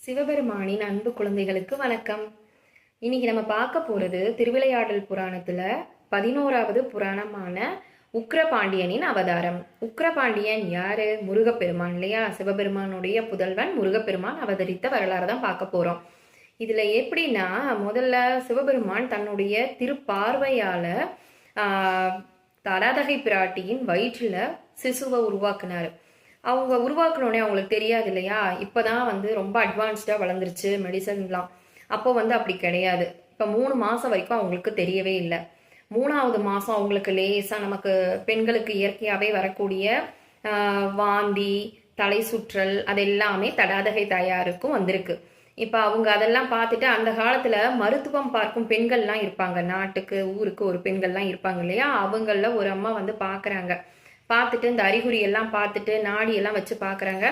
சிவபெருமானின் அன்பு குழந்தைகளுக்கு வணக்கம். இன்னைக்கு நம்ம பார்க்க போறது திருவிளையாடல் புராணத்துல 11வது புராணமான உக்கிரபாண்டியனின் அவதாரம். உக்கிரபாண்டியன் யாரு? முருகப்பெருமான் இல்லையா? சிவபெருமானுடைய புதல்வன் முருகப்பெருமான் அவதரித்த வரலாறு தான் பார்க்க போறோம். இதுல எப்படின்னா, முதல்ல சிவபெருமான் தன்னுடைய திருப்பார்வையால தடாதகை பிராட்டியின் வயிற்றுல சிசுவை உருவாக்குனாரு. அவங்க உருவாக்கணுன்னே அவங்களுக்கு தெரியாது இல்லையா? இப்போதான் ரொம்ப அட்வான்ஸ்டாக வளர்ந்துருச்சு மெடிசன்லாம். அப்போ அப்படி கிடையாது. இப்போ 3 மாதம் வரைக்கும் அவங்களுக்கு தெரியவே இல்லை. 3வது மாதம் அவங்களுக்கு லேசாக, நமக்கு பெண்களுக்கு இயற்கையாகவே வரக்கூடிய வாந்தி, தலை சுற்றல், அது எல்லாமே தடாதகை தாயாருக்கும் வந்திருக்கு. இப்போ அவங்க அதெல்லாம் பார்த்துட்டு, அந்த காலத்தில் மருத்துவம் பார்க்கும் பெண்கள்லாம் இருப்பாங்க, நாட்டுக்கு ஊருக்கு ஒரு பெண்கள்லாம் இருப்பாங்க இல்லையா? அவங்கள ஒரு அம்மா பார்க்குறாங்க. பார்த்துட்டு இந்த அறிகுறி எல்லாம் பார்த்துட்டு நாடியெல்லாம் வச்சு பார்க்குறாங்க.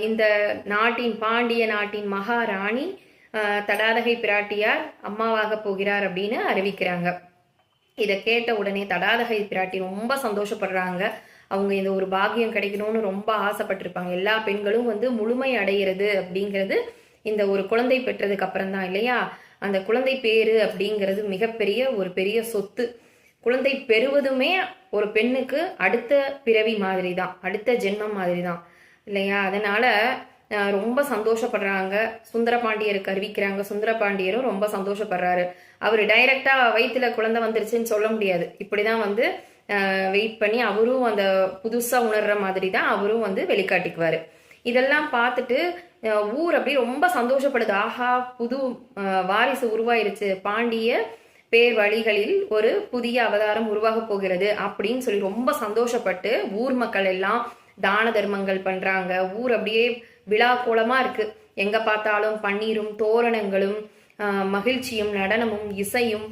இந்த நாட்டின், பாண்டிய நாட்டின் மகாராணி தடாதகை பிராட்டியார் அம்மாவாக போகிறார் அப்படின்னு அறிவிக்கிறாங்க. இதை கேட்ட உடனே தடாதகை பிராட்டி ரொம்ப சந்தோஷப்படுறாங்க. அவங்க இந்த ஒரு பாக்கியம் கிடைக்கணும்னு ரொம்ப ஆசைப்பட்டிருப்பாங்க. எல்லா பெண்களும் முழுமை அடைகிறது அப்படிங்கிறது இந்த ஒரு குழந்தை பெற்றதுக்கு அப்புறம் தான் இல்லையா? அந்த குழந்தை பேரு அப்படிங்கிறது மிகப்பெரிய ஒரு பெரிய சொத்து. குழந்தை பெறுவதுமே ஒரு பெண்ணுக்கு அடுத்த பிறவி மாதிரி தான், அடுத்த ஜென்மம் மாதிரி தான் இல்லையா? அதனால ரொம்ப சந்தோஷப்படுறாங்க. சுந்தரபாண்டியருக்கு அறிவிக்கிறாங்க. சுந்தரபாண்டியரும் ரொம்ப சந்தோஷப்படுறாரு. அவர் டைரக்டா வயிற்றுல குழந்தை வந்துருச்சுன்னு சொல்ல முடியாது. இப்படிதான் வெயிட் பண்ணி அவரும் அந்த புதுசா உணர்ற மாதிரி தான் அவரும் வெளிக்காட்டிக்குவாரு. இதெல்லாம் பார்த்துட்டு ஊர் அப்படி ரொம்ப சந்தோஷப்படுது. ஆஹா, புது வாரிசு உருவாயிருச்சு, பாண்டிய பேர் வழிகளில் ஒரு புதிய அவதாரம் உருவாக போகிறது அப்படின்னு சொல்லி ரொம்ப சந்தோஷப்பட்டு ஊர் மக்கள் எல்லாம் தான தர்மங்கள் பண்றாங்க. ஊர் அப்படியே விழா கோலமா இருக்கு. எங்க பார்த்தாலும் பன்னீரும் தோரணங்களும் மகிழ்ச்சியும் நடனமும் இசையும்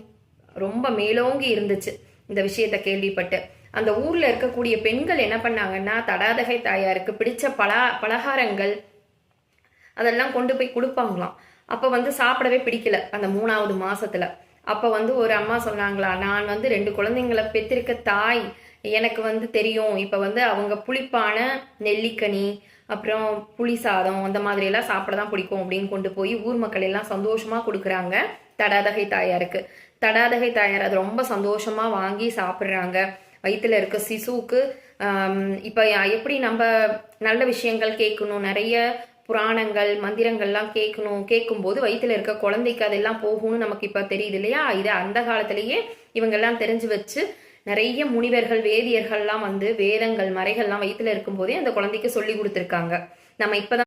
ரொம்ப மேலோங்கி இருந்துச்சு. இந்த விஷயத்த கேள்விப்பட்டு அந்த ஊர்ல இருக்கக்கூடிய பெண்கள் என்ன பண்ணாங்கன்னா, தடாதகை தாயாருக்கு பிடிச்ச பலகாரங்கள் அதெல்லாம் கொண்டு போய் கொடுப்பாங்களாம். அப்ப சாப்பிடவே பிடிக்கல அந்த 3வது மாசத்துல. அப்போ ஒரு அம்மா சொன்னாங்களா, நான் 2 குழந்தைங்களை பெற்றிருக்க தாய், எனக்கு தெரியும். இப்போ அவங்க புளிப்பான நெல்லிக்கனி, அப்புறம் புளி சாதம், அந்த மாதிரி எல்லாம் சாப்பிட தான் பிடிக்கும் அப்படின்னு கொண்டு போய் ஊர் மக்கள் எல்லாம் சந்தோஷமா கொடுக்குறாங்க தடாதகை தாயாருக்கு. தடாதகை தாயார் அது ரொம்ப சந்தோஷமா வாங்கி சாப்பிட்றாங்க. வயிற்றுல இருக்க சிசுவுக்கு இப்போ எப்படி நம்ம நல்ல விஷயங்கள் கேட்கணும், நிறைய புராணங்கள் மந்திரங்கள்லாம் கேட்கும்போது வயிற்றுல இருக்க குழந்தைக்கு அதெல்லாம் போகும்னு நமக்கு இப்போ தெரியுது இல்லையா? இது அந்த காலத்திலேயே இவங்கெல்லாம் தெரிஞ்சு வச்சு நிறைய முனிவர்கள் வேதியர்கள்லாம் வேதங்கள் மறைகள்லாம் வயிற்றுல இருக்கும்போதே அந்த குழந்தைக்கு சொல்லி கொடுத்துருக்காங்க. நம்ம இப்போதான்